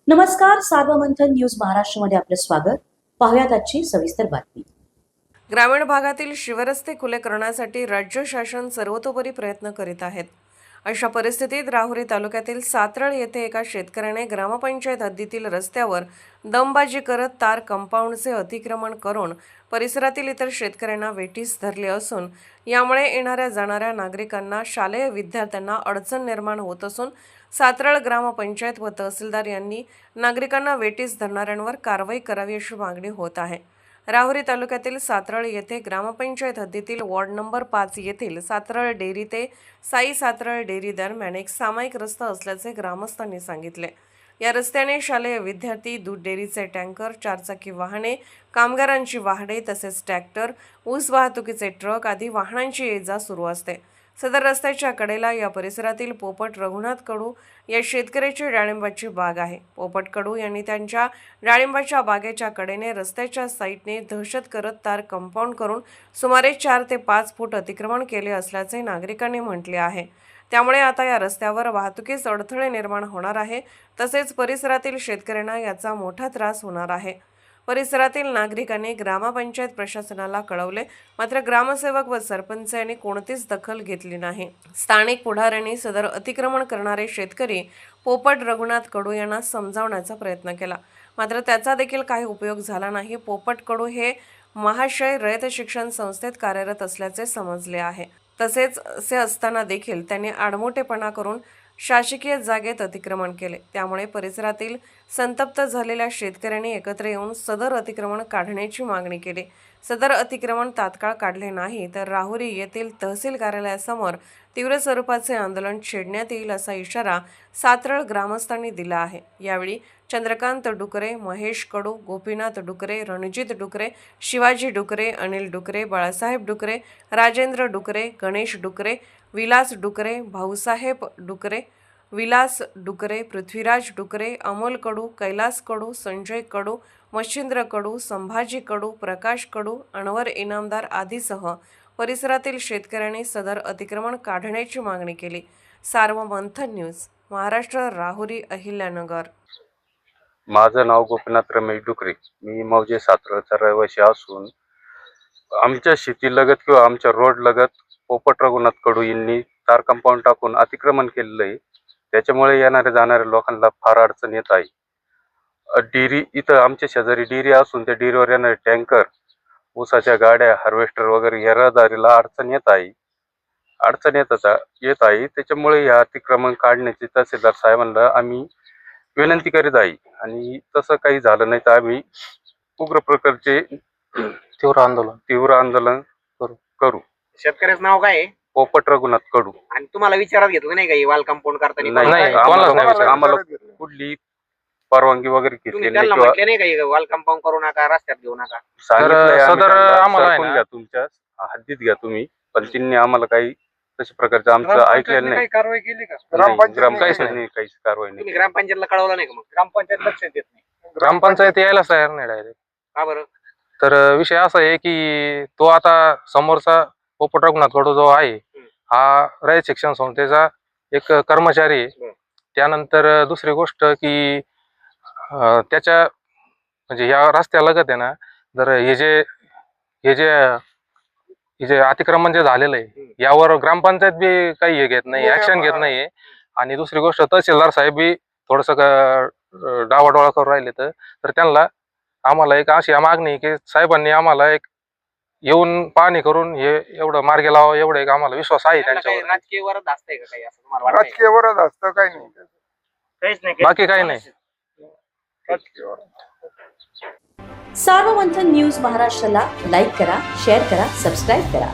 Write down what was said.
नमस्कार, सार्वमंथन न्यूज महाराष्ट्रमध्ये आपलं स्वागत. पाहुयात आजची सविस्तर बातमी. ग्रामीण भागातील शिवरस्ते खुले करण्यासाठी राज्य शासन सर्वतोपरी प्रयत्न करीत आहेत. अशा परिस्थितीत राहुरी तालुक्यातील सातरळ येथे एका शेतकऱ्याने ग्रामपंचायत हद्दीतील रस्त्यावर दमबाजी करत तार कंपाऊंडचे अतिक्रमण करून परिसरातील इतर शेतकऱ्यांना वेठीस धरले असून यामुळे येणाऱ्या जाणाऱ्या नागरिकांना, शालेय विद्यार्थ्यांना अडचण निर्माण होत असून सातरळ ग्रामपंचायत व तहसीलदार यांनी नागरिकांना वेठीस धरणाऱ्यांवर कारवाई करावी अशी मागणी होत आहे. राहुरी तालुक्यातील सातरळ येथे ग्रामपंचायत हद्दीतील वॉर्ड नंबर 5 येथील सातरळ डेअरी ते साई सातरळ डेअरी दरम्यान एक सामायिक रस्ता असल्याचे ग्रामस्थांनी सांगितले. या रस्त्याने शालेय विद्यार्थी, दूध डेअरीचे टँकर, चारचाकी वाहने, कामगारांची वाहने तसेच ट्रॅक्टर, ऊस वाहतुकीचे ट्रक आदी वाहनांची ये-जा सुरू असते. सदर रस्त्याच्या कडेला या परिसरातील पोपट रघुनाथ कडू या शेतकऱ्याची डाळिंबाची बाग आहे. पोपट कडू यांनी त्यांच्या डाळिंबाच्या बागेच्या कडेने रस्त्याच्या साईडने दहशत करत तार कंपाऊंड करून सुमारे 4 ते 5 फूट अतिक्रमण केले असल्याचे नागरिकांनी म्हटले आहे. त्यामुळे आता या रस्त्यावर वाहतुकीस अडथळे निर्माण होणार आहे. तसेच परिसरातील शेतकऱ्यांना याचा मोठा त्रास होणार आहे. परिसरातील नागरिकांनी ग्रामपंचायत प्रशासनाला कळवले, मात्र ग्रामसेवक व सरपंच यांनी कोणतीच दखल घेतली नाही. स्थानिक पुढाऱ्यांनी सदर अतिक्रमण करणारे शेतकरी पोपट रघुनाथ कडू यांना समजावण्याचा प्रयत्न केला, मात्र त्याचा देखील काही उपयोग झाला नाही. पोपट कडू हे महाशय रयत शिक्षण संस्थेत कार्यरत असल्याचे समजले आहे. तसेच असे असताना देखील त्यांनी आडमोठेपणा करून शासकीय जागेत अतिक्रमण केले. त्यामुळे परिसरातील संतप्त झालेल्या शेतकऱ्यांनी एकत्र येऊन सदर अतिक्रमण काढण्याची मागणी केली. सदर अतिक्रमण तात्काळ काढले नाही तर राहुरी येथील तहसील कार्यालयासमोर तीव्र स्वरूपाचे आंदोलन छेडण्यात येईल असा इशारा सातरळ ग्रामस्थांनी दिला आहे. यावेळी चंद्रकांत डुकरे, महेश कडू, गोपीनाथ डुकरे, रणजित डुकरे, शिवाजी डुकरे, अनिल डुकरे, बाळासाहेब डुकरे, राजेंद्र डुकरे, गणेश डुकरे, विलास डुकरे, भाऊसाहेब डुकरे, विलास डुकरे, पृथ्वीराज डुकरे, अमोल कडू, कैलास कडू, संजय कडू, मच्छिंद्र कडू, संभाजी कडू, प्रकाश कडू, अनवर इनामदार आदीसह परिसरातील शेतकऱ्यांनी सदर अतिक्रमण काढण्याची मागणी केली. सार्वमंथन न्यूज महाराष्ट्र, राहुरी, अहिल्यानगर. माझं नाव गोपीनाथ रमेश डुकरे. मी मौजे सातरळचा रहिवासी असून आमच्या शेतीलगत किंवा आमच्या रोड लगत पोपट रघुनाथ कडू यांनी तार कंपाऊंड टाकून अतिक्रमण केलेलं आहे. त्याच्यामुळे येणाऱ्या जाणाऱ्या लोकांना फार अडचण येत आहे. डेअरी इथं आमच्या शेजारी डेअरी असून त्या डेअरीवर येणारे टँकर, ऊसाच्या गाड्या, हार्वेस्टर वगैरे या रहदारीला अडचण येत आहे. त्याच्यामुळे या अतिक्रमण काढण्याची तहसीलदार साहेबांना आम्ही विनंती करीत आहे आणि तसं काही झालं नाही तर आम्ही उग्र प्रकारचे तीव्र आंदोलन करू. शेतकऱ्याचं नाव काय आहे? पोपट रघुनाथ कडू. आणि तुम्हाला विचारात घेतलं नाही का वाल कंपाऊंड करताना? नाही, आम्हाला कुठली परवानगी वगैरे घेतली नाही. म्हटले नाही का वाल कंपाऊंड करू नका, रस्त्यात घेऊ नका? घ्या, तुमच्या हद्दीत घ्या तुम्ही, पण त्यांनी आम्हाला काही तशा प्रकारचं आमचं ऐकलेलं नाही. कारवाई केली का? काहीच कारवाई नाही. तुम्ही ग्रामपंचायतला कळवलं नाही का? मग ग्रामपंचायत लक्ष देत नाही. ग्रामपंचायत यायला तयार नाही डायरेक्ट. का बरं? तर विषय असा आहे की तो आता समोरचा पोपट रघुनाथ कडू जो आहे हा रयत शिक्षण संस्थेचा एक कर्मचारी आहे. त्यानंतर दुसरी गोष्ट की त्याच्या म्हणजे या रस्त्यालगत आहे ना, जर हे जे अतिक्रमण जे झालेलं आहे यावर ग्रामपंचायत बी काही हे घेत नाही, ऍक्शन घेत नाहीये. आणि दुसरी गोष्ट तहसीलदार साहेब बी थोडस डावाडोळा करून राहिले. तर त्यांना आम्हाला एक अशी मागणी की साहेबांनी आम्हाला एक येऊन पाहणी करून हे एवढं मार्गी लावा, एवढं एक आम्हाला विश्वास आहे त्यांच्यावर. राजकीय वरच असतंय का काही असं तुम्हाला वाटतंय? राजकीय वरच असतं, काही नाही, काहीच नाही. बाकी काही नाही. सार्वमंथन न्यूज महाराष्ट्राला लाईक करा, शेअर करा, सबस्क्राईब करा.